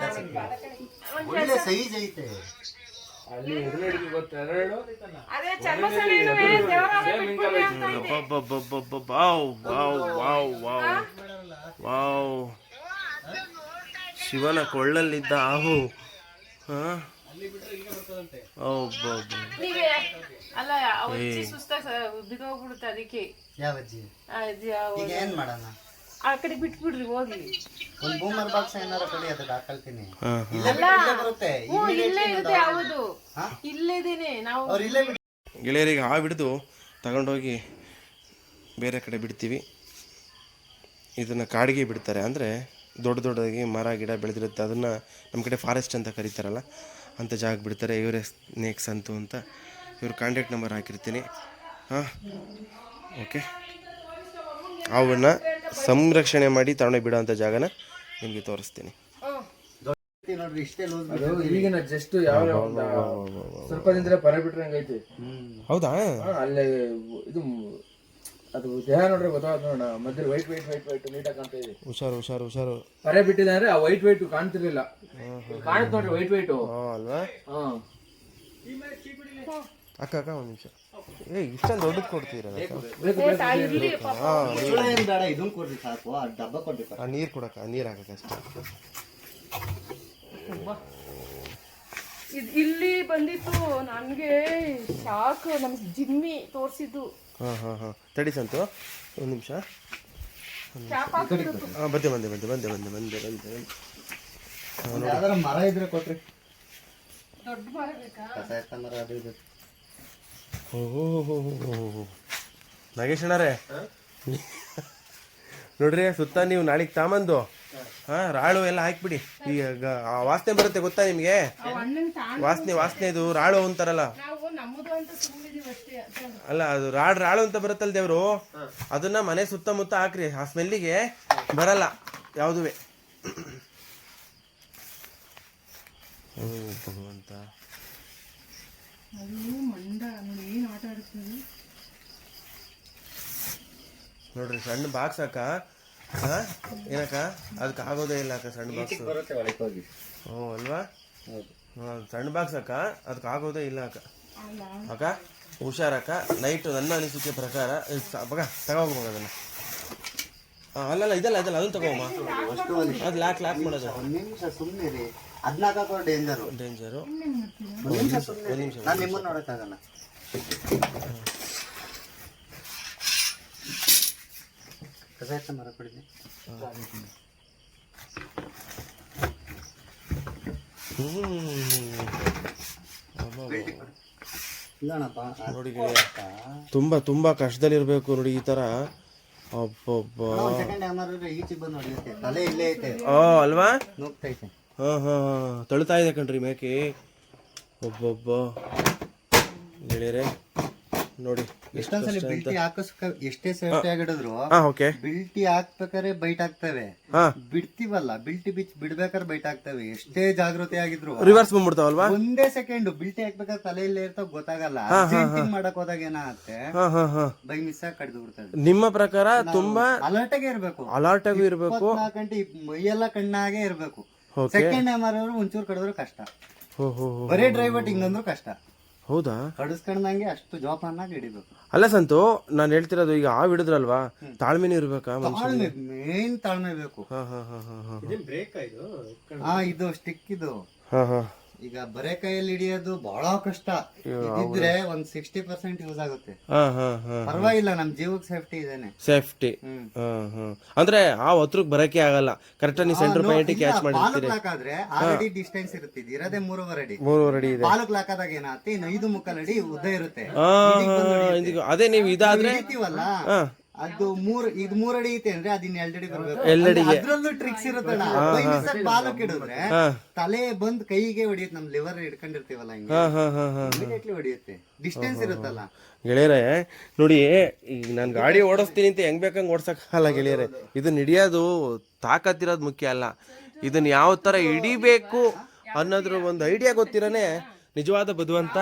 ಒಳ್ಳೆ ಸೈಜ್ ಐತೆ.
ಅದೇ ಚರ್ಮಸೇನೆನೂ ದೇವರಾವೆ ಬಿಟ್ಬಿಡಿ ಅಂತ ಇದೆ.
ವಾವ್, ಶಿವನ ಕೊಳ್ಳಲ್ಲಿದ್ದ ಆಹು.
ನೀವೇ ಅಲ್ಲ, ಅವಜ್ಜಿ ಸುಸ್ತಾಗ ಬಿದ್ದೋಗ್ಬಿಡುತ್ತೆ, ಅದಕ್ಕೆ
ಯಾವ ಅಜ್ಜಿ? ಈಗ ಏನ್ ಮಾಡೋಣ?
ಆ ಕಡೆ ಬಿಟ್ಬಿಡ್ರಿ ಹೋಗಿ.
ಒಂದು ಬೂಮರ್ ಬಾಕ್ಸ್ ಏನಾರ ಕೊಡಿ, ಅದಕ್ಕೆ ಹಾಕಲ್ತೀನಿ. ಬರುತ್ತೆ
ಇಲ್ಲೇ ಇರುತ್ತೆ. ಹೌದು, ಇಲ್ಲಿದ್ದೀನಿ ನಾವು.
ಅವ್ರು ಇಲ್ಲೇ ಬಿಡಿ.
ಗೆಳೆಯರಿಗೆ ಹಾವು ಹಿಡಿದು ತಗೊಂಡೋಗಿ ಬೇರೆ ಕಡೆ ಬಿಡ್ತೀವಿ. ಇದನ್ನು ಕಾಡಿಗೆ ಬಿಡ್ತಾರೆ, ಅಂದರೆ ದೊಡ್ಡದಾಗಿ ಮರ ಗಿಡ ಬೆಳೆದಿರುತ್ತೆ, ಅದನ್ನು ನಮ್ಮ ಕಡೆ ಫಾರೆಸ್ಟ್ ಅಂತ ಕರೀತಾರಲ್ಲ, ಅಂಥ ಜಾಗ ಬಿಡ್ತಾರೆ. ಇವರೇ ಸ್ನೇಕ್ಸ್ ಅಂತು ಅಂತ. ಇವ್ರ ಕಾಂಟ್ಯಾಕ್ಟ್ ನಂಬರ್ ಹಾಕಿರ್ತೀನಿ. ಹಾಂ, ಓಕೆ. ಅವನ್ನ ಸಂರಕ್ಷಣೆ ಮಾಡಿ ತಗೊಂಡೋಗಿ ಬಿಡೋ ಅಂಥ ಜಾಗನ ನಿಮಗೆ ತೋರಿಸ್ತೀನಿ.
ನೋಡ್ರಿ, ಇಷ್ಟೇ ಲೂಸ್.
ಈಗಿನ ಜಸ್ಟ್ ಯಾವ ಸ್ವಲ್ಪ ದಿನ ಪರ ಬಿಟ್ರೆ ಹಂಗೈತಿ.
ಹೌದಾ?
ಅಲ್ಲೇ ಇದು ಅದು ದೇಹ ನೋಡ್ರೆ ಗೊತ್ತಾಗುತ್ತೆ ನೋಡ, ಮಧ್ಯ ವೈಟ್ ನೀಟಾಗಿ ಕಾಣ್ತಾ ಇದೆ.
ಹುಷಾರು.
ಪರೆ ಬಿಟ್ಟಿದೆ ಅಂದ್ರೆ ಆ ವೈಟ್ ಕಾಣ್ತಿರ್ಲಿಲ್ಲ, ಕಾಣುತ್ತೆ ನೋಡ್ರಿ ವೈಟ್.
ಅಲ್ವಾ? ಅಕ್ಕ ಒಂದು ನಿಮಿಷ. ಇಷ್ಟೊಂದು ದೊಡ್ಡದು ಕೊಡ್ತೀರಾ?
ಏನ್ ಬೇಡ, ಇದನ್ನ ಕೊಡ್ರಿ ಸಾಕು. ಆ ಡಬ್ಬ ಕೊಡ್ರಿ.
ನೀರು ಕೊಡಕ್ಕ, ನೀರು ಹಾಕಕ್ಕಷ್ಟೇ.
ಇಲ್ಲಿ ಬಂದಿತ್ತು ನನ್ಗೆ ಶಾಕ್. ನಮ್ ಜಿಮ್ಮಿ ತೋರ್ಸಿದ್ದು.
ಹಾಂ ತಡಿ ಸಂತು, ಒಂದು ನಿಮಿಷ. ಬಂದೆ.
ಯಾವ್ದಾರ ಮರ ಇದ್ರೆ ಕೊಟ್ರಿ.
ದೊಡ್ಡ ಮರ ಬೇಕಾ?
ಕಸಾಯತ ಮರ ಅದು ಇದು.
ನಾಗೇಶ್ ಅಣ್ಣರೇ ನೋಡ್ರಿ, ಸುತ್ತ ನೀವು ನಾಳೆಗೆ ತಾಂಬಂದು ರಾಳು ಎಲ್ಲ ಹಾಕ್ಬಿಡಿ. ಈಗ ವಾಸನೆ ಬರುತ್ತೆ ಗೊತ್ತಾ ನಿಮಗೆ? ವಾಸನೆ ಇದು ರಾಳು ಅಂತಾರಲ್ಲ, ಅಲ್ಲ ಅದು ರಾಳು ಅಂತ ಬರುತ್ತಲ್ಲ ದೇವ್ರು, ಅದನ್ನ ಮನೆ ಸುತ್ತಮುತ್ತ ಹಾಕ್ರಿ. ಆ ಸ್ಮೆಲ್ಲಿಗೆ ಬರಲ್ಲ ಯಾವುದುವೆ. ಭಗವಂತ, ನೋಡ್ರಿ ಸಣ್ಣ ಬಾಕ್ಸ್ ಅಕ್ಕ. ಏನಕ್ಕ, ಅದಕ್ಕೆ ಆಗೋದೇ ಇಲ್ಲ ಅಕ್ಕ ಸಣ್ಣ ಬಾಕ್ಸ್. ಹ್ಞೂ ಅಲ್ವಾ? ಸಣ್ಣ ಬಾಕ್ಸ್ ಅಕ್ಕ, ಅದಕ್ಕೆ ಆಗೋದೇ ಇಲ್ಲ ಅಕ್ಕ. ಅಕ್ಕ ಹುಷಾರಕ್ಕ. ನೈಟು ನನ್ನ ಅನಿಸಿಕೆ ಪ್ರಕಾರ ಬಗ ತಗೋಬೇಕು ಅದನ್ನು. ಅಲ್ಲಲ್ಲ ಇದಲ್ಲ ಅದನ್ನು ತಗೋಮ್ಮ. ಅದು ಲಾಕ್ ಮಾಡೋದು.
ಒಂದ್ ನಿಮಿಷ ಸುಮ್ಮನೆ ರೀ, ಅದನ್ನ ಡೇಂಜರು. ಒಂದ್ ನಿಮಿಷ ನಾನು ನಿಮ್ಮನ್ನ ನೋಡಕ್ಕಾಗಲ್ಲ. ಕಸಾಯತ ಮರ ಕೊಡಿದ್ವಿ.
ನೋಡಿ ತುಂಬಾ ತುಂಬಾ ಕಷ್ಟದಲ್ಲಿರ್ಬೇಕು ನೋಡಿ ಈ ತರ.
ತಲೆ ಇಲ್ಲೇ ಐತೆ
ಅಲ್ವಾ?
ನೋಗ್ತೈತೆ.
ತಳ್ತಾ ಇದೆ ಕಣ್ರಿ ಮೇಕೆ. ಒಬ್ಬೊಬ್ಬ ಗೆಳೆಯರೆ ನೋಡಿ,
ಎಷ್ಟೊಂದ್ಸಲಿ ಬಿಲ್ಟಿ ಎಷ್ಟೇ ಸೇಫ್ಟಿ ಆಗಿಡಿದ್ರು ಬಿಲ್ಟಿ ಹಾಕ್ಬೇಕಾದ್ರೆ ಬೈಟ್ ಆಗ್ತವೆ. ಬಿಡ್ತೀವಲ್ಲ, ಬಿಲ್ಟಿ ಬಿಡ್ಬೇಕಾದ್ರೆ ಬೈಟ್ ಆಗ್ತವೆ. ಎಷ್ಟೇ ಜಾಗೃತಿ ಆಗಿದ್ರು
ರಿವರ್ಸ್ ಬಂದ್ಬಿಡ್ತಾವಲ್ವಾ?
ಒಂದೇ ಸೆಕೆಂಡ್ ಬಿಲ್ಟಿ ಹಾಕ್ಬೇಕಾದ್ರೆ ತಲೆ ಇಲ್ಲೇ ಇರ್ತಾವ, ಗೊತ್ತಾಗಲ್ಲ. ಮಾಡಕ್ ಹೋದಾಗ ಏನಾಗುತ್ತೆ, ಬೈ ಮಿಸ್ ಆಗಿ ಕಡ್ದು ಬಿಡ್ತದೆ.
ನಿಮ್ಮ ಪ್ರಕಾರ ತುಂಬಾ
ಅಲರ್ಟ್ ಆಗಿ ಇರ್ಬೇಕು, 24 ಗಂಟೆ ಮೈಯೆಲ್ಲ ಕಣ್ಣಾಗೆ ಇರ್ಬೇಕು. ಸೆಕೆಂಡ್ ಟೈಮ್ ಒಂಚೂರು ಕಡಿದ್ರು ಕಷ್ಟ. ಬರೀ ಡ್ರೈವರ್ ಹಿಂಗಂದ್ರು ಕಷ್ಟ.
ಹೌದಾ?
ಕಡಿಸ್ಕೊಂಡಂಗೆ ಅಷ್ಟು ಜೋಪಾನಾಗಿ ಹಿಡಿಬೇಕು.
ಅಲ್ಲ ಸಂತು, ನಾನು ಹೇಳ್ತಿರೋದು ಈಗ ಹಾವು ಹಿಡಿದ್ರಲ್ವಾ, ತಾಳ್ಮೆನೂ ಇರ್ಬೇಕಾ?
ತಾಳ್ಮೆ, ಮೇನ್ ತಾಳ್ಮೆ ಬೇಕು. ಇದು ಸ್ಟಿಕ್ ಇದು. ಈಗ ಬರೇ ಕೈಯಲ್ಲಿ ಹಿಡಿಯೋದು ಬಹಳ ಕಷ್ಟ. ಇದಿದ್ರೆ ಒಂದ್ 60% ಯೂಸ್ ಆಗುತ್ತೆ. ಪರವಾಗಿಲ್ಲ, ನಮ್ ಜೀವಕ್ಕೆ ಸೇಫ್ಟಿ ಇದೇನೆ.
ಸೇಫ್ಟಿ. ಅಂದ್ರೆ ಆ ಹತ್ರಕ್ಕೆ ಬರಕ್ಕೆ ಆಗಲ್ಲ. ಕರೆಕ್ಟ್ ನೀವು ಸೆಂಟರ್ ಪಾಯಿಂಟ್ ಕ್ಯಾಚ್ ಮಾಡಿರ್ತೀರಿ.
ಹಾಕಾದ್ರೆ ಆಲ್ರೆಡಿ ಡಿಸ್ಟೆನ್ಸ್ ಇರುತ್ತೆ. ಇರೋದೇ 3.5 ಅಡಿ.
3.5 ಅಡಿ ಇದೆ.
ಪಾಲಕ್ ಹಾಕದಾಗ ಏನಾಗುತ್ತೆ, ಇನ್ನು 5.25 ಅಡಿ ಉದ್ದ ಇರುತ್ತೆ.
ಅದೇ ನೀವು ಇದಾದ್ರೆ
ಹಿಡಿತೀವಲ್ಲ, ಅದು 3 ಅಡಿ ಐತೆ ಅಂದ್ರೆ ಅದಿನ್ 2 ಅಡಿ ಬರ್ಬೇಕು. ಅದ್ರಲ್ಲೂ ಟ್ರಿಕ್ಸ್ ಇರುತ್ತಣ್ಣ. ಬಾಲಕ್ ಹಿಡಿದ್ರೆ ತಲೆ ಬಂದ್ ಕೈಗೆ ಹೊಡಿಯುತ್ತೆ. ನಮ್ ಲಿವರ್ ಹಿಡ್ಕೊಂಡಿರ್ತೀವಲ್ಲ, ಹಿಂಗೆ ಇಮಿಡಿಯೇಟ್ಲಿ ಹೊಡಿಯುತ್ತೆ. ಡಿಸ್ಟೆನ್ಸ್ ಇರುತ್ತಲ್ಲ
ಗೆಳೆಯರೆ. ನೋಡಿ, ಈಗ ನಾನು ಗಾಡಿ ಓಡಿಸ್ತೀನಿ ಅಂತ ಹೆಂಗ್ ಬೇಕಂಗ್ ಓಡ್ಸಕ್ಕಲ್ಲ ಗೆಳೆಯರೆ. ಇದನ್ನ ಹಿಡಿಯೋದು ತಾಕತ್ತಿರೋದು ಮುಖ್ಯ ಅಲ್ಲ, ಇದನ್ನ ಯಾವ ತರ ಹಿಡಿಬೇಕು ಅನ್ನೋದ್ರ ಒಂದು ಐಡಿಯಾ ಗೊತ್ತಿರನೇ ನಿಜವಾದ ಬುದ್ಧಿವಂತ.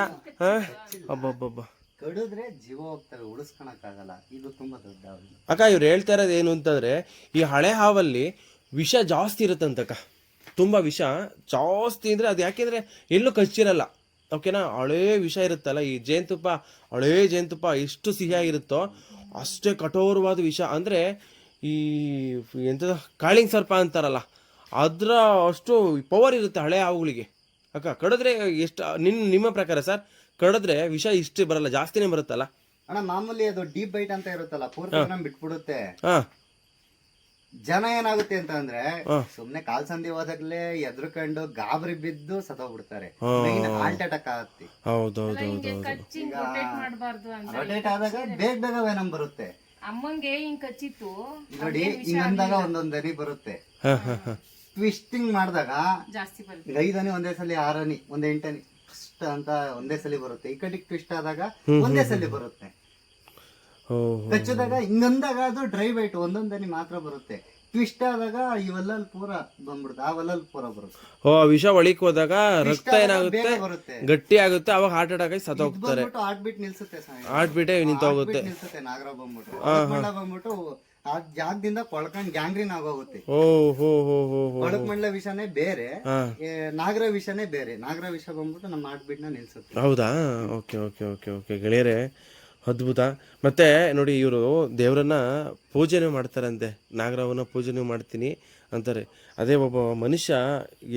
ಅಬ್ಬಬ್ಬಬ್ಬ,
ಕಡಿದ್ರೆ ಜೀವ ಹೋಗ್ತವೆ, ಉಳಿಸ್ಕೊಳಕ್ಕಾಗಲ್ಲ. ಇದು ತುಂಬಾ ದೊಡ್ಡ ಹಾವು.
ಅಕ್ಕ, ಇವ್ರು ಹೇಳ್ತಾ ಇರೋದು ಏನು ಅಂತಂದ್ರೆ, ಈ ಹಳೆ ಹಾವಲ್ಲಿ ವಿಷ ಜಾಸ್ತಿ ಇರುತ್ತಂತಕ್ಕ. ತುಂಬಾ ವಿಷ ಜಾಸ್ತಿ ಅಂದ್ರೆ ಅದು ಯಾಕೆಂದ್ರೆ ಎಲ್ಲೂ ಕಚ್ಚಿರಲ್ಲ. ಓಕೆನಾ? ಹಳೇ ವಿಷ ಇರುತ್ತಲ್ಲ, ಈ ಜೇನುತುಪ್ಪ, ಹಳೇ ಜೇನುತುಪ್ಪ ಎಷ್ಟು ಸಿಹಿಯಾಗಿರುತ್ತೋ ಅಷ್ಟೇ ಕಠೋರವಾದ ವಿಷ. ಅಂದ್ರೆ ಈ ಎಂಥದ ಕಾಳಿಂಗ್ ಸರ್ಪ ಅಂತಾರಲ್ಲ, ಅದರ ಅಷ್ಟು ಪವರ್ ಇರುತ್ತೆ ಹಳೆ ಹಾವುಗಳಿಗೆ. ಅಕ್ಕ, ಕಡಿದ್ರೆ ಎಷ್ಟು ನಿಮ್ಮ ಪ್ರಕಾರ ಸರ್, ಕಡಿದ್ರೆ ವಿಷ ಇಷ್ಟು ಬರಲ್ಲ, ಜಾಸ್ತಿನೇ ಬರುತ್ತಲ್ಲ
ಅಣ್ಣ? ಮಾಮೂಲಿ ಅದು ಡೀಪ್ ಬೈಟ್ ಅಂತ ಇರುತ್ತಲ್ಲ, ಪೂರ್ತಿ ಬಿಟ್ಬಿಡುತ್ತೆ. ಜನ ಏನಾಗುತ್ತೆ ಅಂತ ಅಂದ್ರೆ, ಸುಮ್ನೆ ಕಾಲ್ ಸಂಧಿ ಹೋದಾಗ್ಲೇ ಎದ್ರುಕೊಂಡು ಗಾಬರಿ ಬಿದ್ದು ಸತ್ತೋಗ್ಬಿಡ್ತಾರೆ. ಹಾರ್ಟ್ ಅಟ್ಯಾಕ್ ಆಗುತ್ತೆ. ರೊಟೇಟ್ ಆದಾಗ ಬೇಗ ವೆನಮ್ ಬರುತ್ತೆ.
ಅಮ್ಮಂಗೆ ಹಿಂಗ್ ಕಚ್ಚಿತ್ತು
ನೋಡಿ, ಹಿಂಗಂದಾಗ ಒಂದೊಂದ್ ದನಿ ಬರುತ್ತೆ. ಟ್ವಿಸ್ಟಿಂಗ್ ಮಾಡಿದಾಗ
ಜಾಸ್ತಿ ಬರುತ್ತೆ.
5 ಹನಿ ಒಂದೇ ಸಲ, 6 ಹನಿ, ಒಂದ್ 8 ಹನಿ ಅಂತ ಒಂದೇ ಸಲ ಬರುತ್ತೆ. ಈ ಕಡೆ ಟ್ವಿಸ್ಟ್ ಆದಾಗ ಒಂದೇ ಸಲ ಬರುತ್ತೆ. ಕಚ್ಚದಾಗ ಹಿಂಗಂದಾಗ ಅದು ಡ್ರೈ ಬೈಟ್ ಒಂದೊಂದನಿ ಮಾತ್ರ ಬರುತ್ತೆ. ಟ್ವಿಸ್ಟ್ ಆದಾಗ ಇವೆಲ್ಲ ಪೂರ ಬಂದ್ಬಿಡುತ್ತೆ, ಅವೆಲ್ಲ ಪೂರ ಬರುತ್ತೆ.
ವಿಷ ಒಳಿಕ್ ಹೋದಾಗ ರಕ್ತ ಏನಾಗುತ್ತೆ, ಗಟ್ಟಿ ಆಗುತ್ತೆ, ಅವಾಗ ಹಾರ್ಟ್ ಅಟ್ಯಾಕ್ ಆಗಿ ಸತ್ತೋಗ್ತಾರೆ.
ಹಾರ್ಟ್ ಬೀಟ್ ನಿಲ್ಸುತ್ತೆ,
ಹಾರ್ಟ್ ಬೀಟೇ ನಿಂತೋಗುತ್ತೆ.
ನಿಲ್ಸುತ್ತೆ. ನಾಗರ ಬಂದ್ಬಿಟ್ಟು ಆ ಜಾಗದಿಂದ ಕೊಳ್ಕೊಂಡ್ ಗ್ಯಾಂಗ್ರೀನ್ ಆಗೋಗುತ್ತೆ. ಕೊಳಕಮಂಡಲ ವಿಷನೇ ಬೇರೆ, ನಾಗರ ವಿಷನೇ ಬೇರೆ. ನಾಗರ ವಿಷ ಬಂದ್ಬಿಟ್ಟು ನಮ್ಮ ಹಾರ್ಟ್ ಬೀಟ್ ನ ನಿಲ್ಸುತ್ತೆ.
ಹೌದಾ? ಓಕೆ ಓಕೆ ಓಕೆ ಓಕೆ ಗೆಳೆಯರೆ, ಅದ್ಭುತ. ಮತ್ತೆ ನೋಡಿ, ಇವರು ದೇವರನ್ನ ಪೂಜೆನೂ ಮಾಡ್ತಾರಂತೆ. ನಾಗರವನ್ನ ಪೂಜೆನೂ ಮಾಡ್ತೀನಿ ಅಂತಾರೆ. ಅದೇ ಒಬ್ಬ ಮನುಷ್ಯ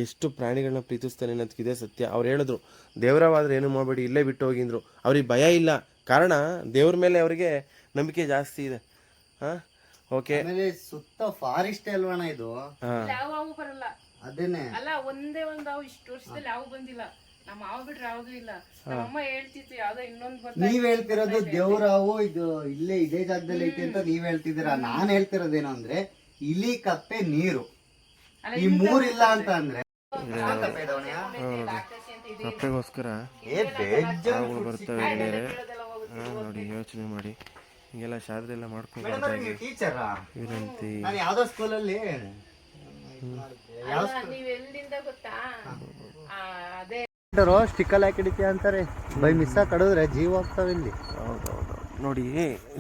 ಎಷ್ಟು ಪ್ರಾಣಿಗಳನ್ನ ಪ್ರೀತಿಸ್ತಾನೆ ಅನ್ನೋದಕ್ಕಿದೆ ಸತ್ಯ. ಅವ್ರು ಹೇಳಿದ್ರು, ದೇವರವಾದ್ರೆ ಏನು ಮಾಡಬೇಡಿ, ಇಲ್ಲೇ ಬಿಟ್ಟು ಹೋಗಿದ್ರು. ಅವ್ರಿಗೆ ಭಯ ಇಲ್ಲ, ಕಾರಣ ದೇವ್ರ ಮೇಲೆ ಅವರಿಗೆ ನಂಬಿಕೆ ಜಾಸ್ತಿ ಇದೆ. ಓಕೆ,
ಸುತ್ತ ಫಾರೆಸ್ಟ್ ಅಲ್ವಣ ಇದು?
ಯಾವ ಹಾವು ಬರಲ್ಲ.
ಅದೇನೆ
ಅಲ್ಲ, ಒಂದೇ ಒಂದು ಹಾವು ಇಷ್ಟು ವರ್ಷದಲ್ಲಿ ಯಾವ ಬಂದಿಲ್ಲ. ನಮ್ಮ ಹಾವು ಬಿಟ್ರೆ ಯಾವ್ದು ಇಲ್ಲ. ನಮ್ಮಮ್ಮ ಹೇಳ್ತಿತ್ತು ಯಾವ್ದೋ ಇನ್ನೊಂದು
ನೀವ್ ಹೇಳ್ತಿರೋದು ದೇವ್ರ ಹಾವು ಇದು ಇಲ್ಲೇ ಇದೇ ಜಾಗದಲ್ಲಿ ಐತಿ ಅಂತ ನೀವ್ ಹೇಳ್ತಿದ್ದೀರಾ. ನಾನ್ ಹೇಳ್ತಿರೋದೇನು ಅಂದ್ರೆ, ಇಲಿ, ಕಪ್ಪೆ, ನೀರು, ಈ 3 ಇಲ್ಲ ಅಂತ ಅಂದ್ರೆ
ಕಪ್ಪೆಗೋಸ್ಕರ ಬರ್ತವೆ ಗೆಳೆಯರೆ. ನೋಡಿ, ಯೋಚನೆ ಮಾಡಿ, ಹಿಂಗೆಲ್ಲ ಶಾರದೆ ಎಲ್ಲ ಮಾಡ್ಕೊಂಡು ವಿನಂತಿ.
ಯಾವ್ದೋ ಸ್ಕೂಲಲ್ಲಿ
ನೀವ್ ಎಲ್ಲಿಂದ ಗೊತ್ತಾ, ಅದೇ
ಸ್ಟಿಕ್ಕಲ್ ಹಾಕಿ ಹಿಡಿತೀಯ ಅಂತಾರೆ. ಬೈ ಮಿಸ್ ಕಡಿದ್ರೆ ಜೀವ ಹೋಗ್ತಾವೆ ಇಲ್ಲಿ.
ಹೌದೌದು. ನೋಡಿ,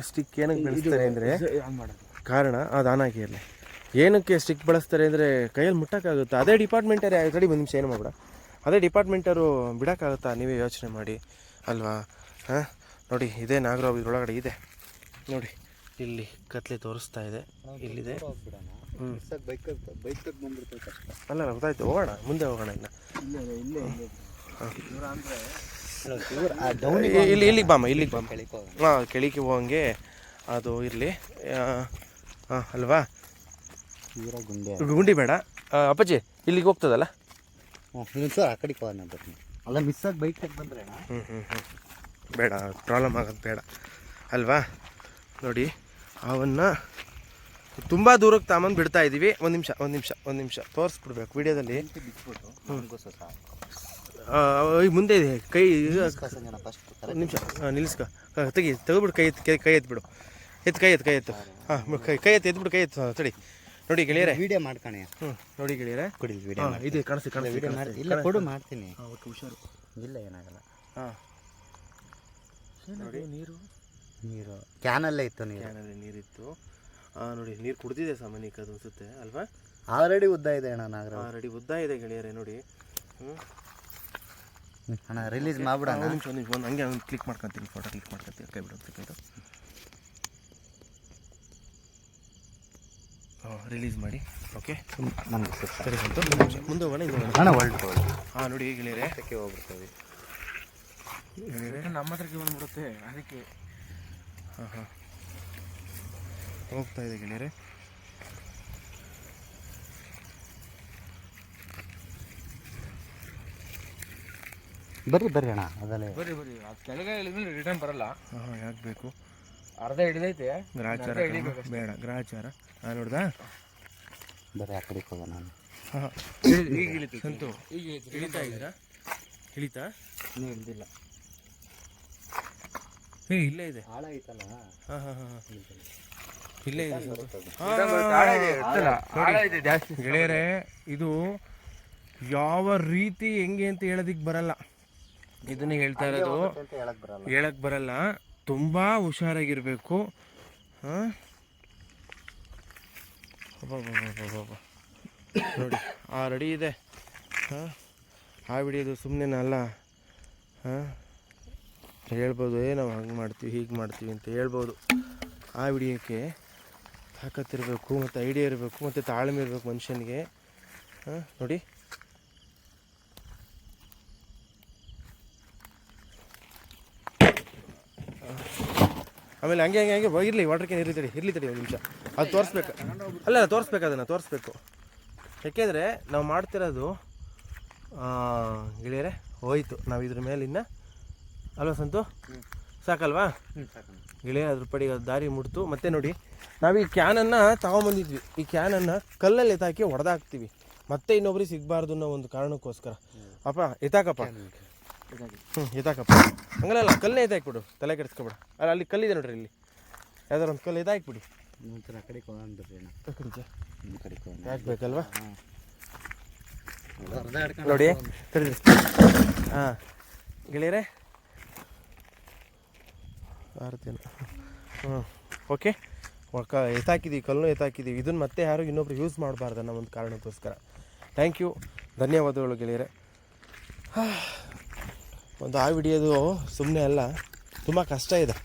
ಸ್ಟಿಕ್ ಏನಕ್ಕೆ ಬೆಳೆಸ್ತಾರೆ ಅಂದರೆ, ಕಾರಣ ಅದು ಆನ್ ಆಗಿರಲಿ. ಏನಕ್ಕೆ ಸ್ಟಿಕ್ ಬಳಸ್ತಾರೆ ಅಂದರೆ, ಕೈಯಲ್ಲಿ ಮುಟ್ಟಕ್ಕಾಗುತ್ತೆ. ಅದೇ ಡಿಪಾರ್ಟ್ಮೆಂಟರೇ ಕಡೆ ಒಂದು ನಿಮಿಷ ಏನು ಮಾಡ್ಬೇಡ, ಅದೇ ಡಿಪಾರ್ಟ್ಮೆಂಟರು ಬಿಡೋಕ್ಕಾಗುತ್ತಾ? ನೀವೇ ಯೋಚನೆ ಮಾಡಿ ಅಲ್ವಾ? ಹಾಂ, ನೋಡಿ, ಇದೇ ನಾಗರಾವ್ ಇದ್ರೊಳಗಡೆ ಇದೆ ನೋಡಿ. ಇಲ್ಲಿ ಕತ್ಲೆ ತೋರಿಸ್ತಾ ಇದೆ, ಇಲ್ಲಿದೆ. ಅಲ್ಲ, ಗೊತ್ತಾಯ್ತು, ಹೋಗೋಣ, ಮುಂದೆ ಹೋಗೋಣ. ಇಲ್ಲಿ ಇಲ್ಲಿಗೆ ಬಾಮ, ಇಲ್ಲಿಗೆ ಬಾಮ. ಹಾಂ, ಕೆಳಿಕೆ ಹೋಗಂಗೆ ಅದು ಇರಲಿ. ಹಾಂ, ಅಲ್ವಾ? ಗುಂಡಿ ಬೇಡ ಅಪ್ಪಾಜಿ, ಇಲ್ಲಿಗೆ ಹೋಗ್ತದಲ್ಲ.
ಆ ಕಡೆ ಅಲ್ಲ, ಮಿಸ್ ಆಗಿ ಬೈಕ್ ಬಂದ್ರೆ
ಬೇಡ, ಪ್ರಾಬ್ಲಮ್ ಆಗೋದು ಬೇಡ ಅಲ್ವಾ? ನೋಡಿ, ಅವನ್ನ ತುಂಬ ದೂರಕ್ಕೆ ತಾಮಂದು ಬಿಡ್ತಾ ಇದ್ದೀವಿ. ಒಂದು ನಿಮಿಷ ತೋರಿಸ್ಬಿಡ್ಬೇಕು ವಿಡಿಯೋದಲ್ಲಿ. ಮುಂದೆ ಇದೆ ಕೈ. ನಿಮಿಷ ನಿಲ್ಲಿಸ್ಕ, ತೆಗೆದ್ಬಿಡು, ಕೈ ಎತ್ಬಿಡು. ಕೈ ಎತ್ತು. ಹಾಂ, ಕೈ ಎತ್ಬಿಡು. ತಡಿ. ನೋಡಿ ಗೆಳೆಯರೆ,
ವಿಡಿಯೋ ಮಾಡ್ತಾನೆ.
ನೋಡಿ ಗೆಳೆಯರೆ, ಇದು
ಇಲ್ಲ ಕೊಡು, ಮಾಡ್ತೀನಿ.
ಹುಷಾರು,
ಇಲ್ಲ ಏನಾಗಲ್ಲ.
ಹಾಂ, ನೋಡಿ, ನೀರು
ಕ್ಯಾನಲ್ಲೇ ಇತ್ತು.
ಕ್ಯಾನಲ್ಲಿ ನೀರಿತ್ತು. ನೋಡಿ, ನೀರು ಕುಡ್ದಿದೆ ಸಾಮಾನ್ಯಕ್ಕೆ ಅದು ಅನಿಸುತ್ತೆ ಅಲ್ವಾ?
ಆಲ್ರೆಡಿ ಉದ್ದ ಇದೆ ಅಣ್ಣ. ನಾಗರ
ಆಲ್ರೆಡಿ ಉದ್ದ ಇದೆ ಗೆಳೆಯರೆ. ನೋಡಿ,
ಅಣ್ಣ ರಿಲೀಸ್ ಮಾಡ್ಬಿಡೋಣ.
ಒಂದು ಹಂಗೆ ಒಂದು ಕ್ಲಿಕ್ ಮಾಡ್ಕೊತೀನಿ, ಫೋಟೋ ಕ್ಲಿಕ್ ಮಾಡ್ಕೊತೀನಿ, ಕೈ ಬಿಡೋದು ಸೆಕೆಂಡು. ರಿಲೀಸ್ ಮಾಡಿ. ಓಕೆ
ನಮಗೆ
ಸರಿ ಸಂತು, ಮುಂದೆ ಹೋಗೋಣ, ಇದು
ಅಣ್ಣ ಒಳ್ಳೆ
ಹಾಂ ನೋಡಿ ಗೆಳೆಯರೆ,
ಹೋಗ್ಬಿಡ್ತೇವೆ.
ನಮ್ಮ ಹತ್ರಕ್ಕೆ ಬಂದ್ಬಿಡುತ್ತೆ ಅದಕ್ಕೆ.
ಹಾಂ ಹೋಗ್ತಾ ಇದೆ ಗೆಳೆಯರೆ.
ಬರ್ರಿ ಅಣ್ಣ, ಅದಲ್ಲೇ
ಬರೀ ಅದು ಕೆಳಗೆ ಇಳಿದ್ಮೇಲೆ ರಿಟರ್ನ್ ಬರಲ್ಲ.
ಹಾಂ ಯಾಕೆ ಬೇಕು?
ಅರ್ಧ ಹಿಡಿದೈತೆ,
ಗ್ರಾಚಾರ ಬೇಡ, ಗ್ರಾಚಾರ ನೋಡ್ದಾ?
ಬರ್ರಿ ಆ ಕಡೆಗೆ ಹೋಗೋಣ.
ಹಾಂ
ಈಗ ಇಳಿತು
ಸಂತು,
ಈಗ
ಇಳಿತಾ ಇದ್ದೀರಾ? ಇಳಿತಾ?
ಇನ್ನೂ ಹಿಡ್ದಿಲ್ಲ.
ಇಲ್ಲೇ ಇದೆ.
ಆಳ ಐತಲ್ಲ.
ಹಾಂ ಇಲ್ಲೇ ಇದೆ
ಜಾಸ್ತಿ
ಗೆಳೆಯರೆ. ಇದು ಯಾವ ರೀತಿ ಹೆಂಗೆ ಅಂತ ಹೇಳೋದಿಕ್ಕೆ ಬರಲ್ಲ, ಇದನ್ನೇ ಹೇಳ್ತಾ ಇರೋದು.
ಅಂತ ಹೇಳಕ್ ಬರಲ್ಲ.
ಹೇಳಕ್ ಬರಲ್ಲ, ತುಂಬ ಹುಷಾರಾಗಿರ್ಬೇಕು. ಹಾಂ ನೋಡಿ ಆ ರೆಡಿ ಇದೆ. ಹಾಂ ಆ ಹಿಡಿಯೋದು ಸುಮ್ಮನೆ ಅಲ್ಲ. ಹಾಂ ಹೇಳ್ಬೋದು, ನಾವು ಹಂಗೆ ಮಾಡ್ತೀವಿ ಹೀಗೆ ಮಾಡ್ತೀವಿ ಅಂತ ಹೇಳ್ಬೋದು. ಆ ಹಿಡಿಯೋಕ್ಕೆ ತಾಕತ್ತಿರಬೇಕು, ಮತ್ತು ಐಡಿಯಾ ಇರಬೇಕು, ಮತ್ತು ತಾಳ್ಮೆ ಇರಬೇಕು ಮನುಷ್ಯನಿಗೆ. ಹಾಂ ನೋಡಿ ಆಮೇಲೆ ಹಂಗೆ ಇರಲಿ, ವಾಟರ್ ಕ್ಯಾನ್ ಇರಲಿ ತಡಿ ಒಂದು ನಿಮಿಷ. ಅದು ತೋರಿಸ್ಬೇಕು, ಅಲ್ಲ ತೋರಿಸ್ಬೇಕು, ಅದನ್ನು ತೋರಿಸ್ಬೇಕು. ಯಾಕೆಂದರೆ ನಾವು ಮಾಡ್ತಿರೋದು ಗೆಳೆಯರೆ ಹೋಯ್ತು. ನಾವು ಇದ್ರ ಮೇಲಿನ್ನ ಅಲ್ವಾ ಸಂತು? ಸಾಕಲ್ವಾ ಗೆಳೆಯ? ಅದ್ರ ಪಡಿಗೆ ಅದು ದಾರಿ ಮುಟ್ತು. ಮತ್ತು ನೋಡಿ, ನಾವು ಈ ಕ್ಯಾನನ್ನು ತಗೊಂಬಂದಿದ್ವಿ. ಈ ಕ್ಯಾನನ್ನು ಕಲ್ಲಲ್ಲಿ ಎತ್ತಾಕಿ ಹೊಡೆದಾಕ್ತೀವಿ, ಮತ್ತೆ ಇನ್ನೊಬ್ರಿಗೆ ಸಿಗಬಾರ್ದು ಅನ್ನೋ ಒಂದು ಕಾರಣಕ್ಕೋಸ್ಕರ. ಅಪ್ಪ ಎತ್ತಾಕಪ್ಪ, ಎತ್ತಾಕಪ್ಪ. ಹಂಗಲ್ಲ, ಕಲ್ಲೇ ಎತ್ತಾಕ್ಬಿಡು, ತಲೆ ಕೆಡಿಸ್ಕೊಬೇಡ. ಅಲ್ಲಿ ಕಲ್ಲಿದೆ ನೋಡ್ರಿ, ಇಲ್ಲಿ ಯಾವ್ದಾರು ಒಂದು ಕಲ್ಲು ಎತ್ತಾಕ್ಬಿಡಿ.
ಒಂಥರ ಆ ಕಡೆಗೆ ಹೋಗೋಣ ಬರ್ರಿ ಅಣ್ಣ. ಈ ಕಡೆಗೆ ಹೋಗೋಣ.
ಯಾಕೆ ಬೇಕಲ್ವಾ?
ಅರ್ಧ ಹಿಡ್ಕೊಂಡು
ನೋಡಿ ತಡಿ. ಹಾಂ ಗೆಳೆಯರೆ, ಆರ್ತಿನ ಓಕೆ. ಎತ್ತಾಕಿದ್ದೀವಿ, ಕಲ್ಲನ್ನು ಎತ್ತಾಕಿದ್ದೀವಿ. ಇದನ್ನು ಮತ್ತೆ ಯಾರು ಇನ್ನೊಬ್ರು ಯೂಸ್ ಮಾಡಬಾರ್ದು ಅನ್ನೋ ಒಂದು ಕಾರಣಕ್ಕೋಸ್ಕರ. ಥ್ಯಾಂಕ್ ಯು, ಧನ್ಯವಾದಗಳು ಗೆಳೆಯರೆ. ಒಂದು ಆ ವಿಡಿಯೋದು ಸುಮ್ಮನೆ ಅಲ್ಲ, ತುಂಬ ಕಷ್ಟ ಇದೆ.